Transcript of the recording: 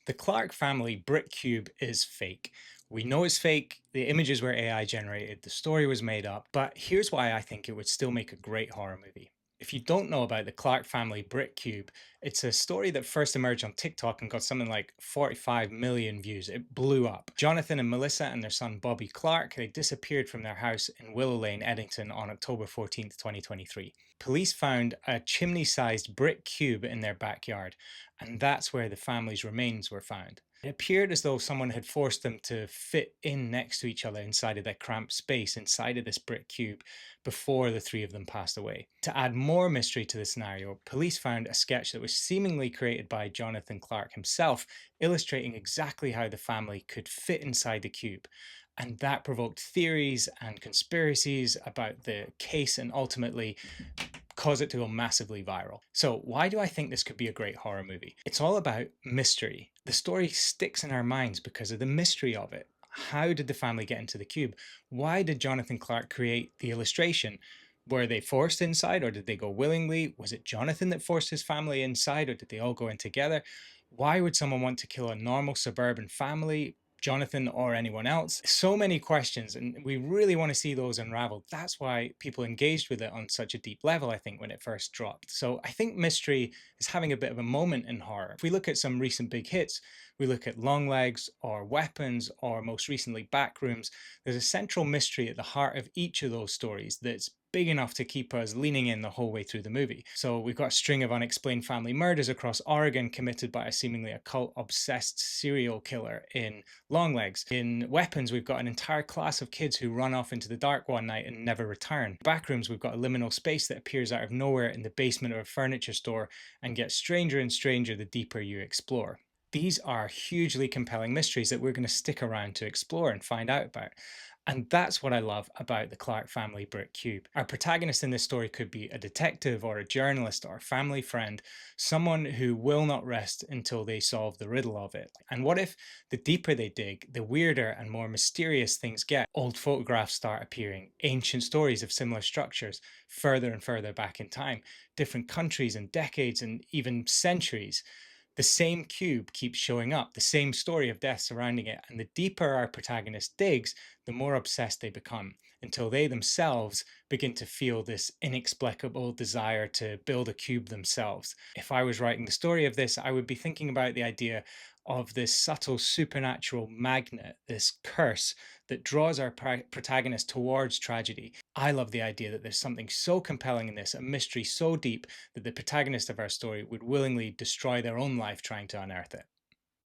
The Clarke Family Brick Cube is fake. We know it's fake. The images were AI generated. The story was made up. But here's why I think it would still make a great horror movie. If you don't know about the Clarke Family Brick Cube, it's a story that first emerged on TikTok and got something like 45 million views. It blew up. Jonathan and Melissa and their son Bobby Clarke, they disappeared from their house in Willow Lane, Eddington on October 14th, 2023. Police found a chimney-sized brick cube in their backyard, and that's where the family's remains were found. It appeared as though someone had forced them to fit in next to each other inside of their cramped space inside of this brick cube before the three of them passed away. To add more mystery to the scenario, police found a sketch that was seemingly created by Jonathan Clarke himself, illustrating exactly how the family could fit inside the cube. And that provoked theories and conspiracies about the case and ultimately cause it to go massively viral. So why do I think this could be a great horror movie? It's all about mystery. The story sticks in our minds because of the mystery of it. How did the family get into the cube? Why did Jonathan Clarke create the illustration? Were they forced inside or did they go willingly? Was it Jonathan that forced his family inside or did they all go in together? Why would someone want to kill a normal suburban family? Jonathan or anyone else? So many questions, and we really want to see those unraveled. That's why people engaged with it on such a deep level, I think, when it first dropped. So I think mystery is having a bit of a moment in horror. If we look at some recent big hits, we look at Longlegs or Weapons or most recently Backrooms, there's a central mystery at the heart of each of those stories that's big enough to keep us leaning in the whole way through the movie. So we've got a string of unexplained family murders across Oregon committed by a seemingly occult-obsessed serial killer in Longlegs. In Weapons, we've got an entire class of kids who run off into the dark one night and never return. Backrooms, we've got a liminal space that appears out of nowhere in the basement of a furniture store and gets stranger and stranger the deeper you explore. These are hugely compelling mysteries that we're going to stick around to explore and find out about. And that's what I love about the Clarke Family Brick Cube. Our protagonist in this story could be a detective or a journalist or a family friend, someone who will not rest until they solve the riddle of it. And what if the deeper they dig, the weirder and more mysterious things get? Old photographs start appearing, ancient stories of similar structures, further and further back in time, different countries and decades and even centuries. The same cube keeps showing up, the same story of death surrounding it, and the deeper our protagonist digs, the more obsessed they become, until they themselves begin to feel this inexplicable desire to build a cube themselves. If I was writing the story of this, I would be thinking about the idea of this subtle supernatural magnet, this curse that draws our protagonist towards tragedy. I love the idea that there's something so compelling in this, a mystery so deep that the protagonist of our story would willingly destroy their own life trying to unearth it.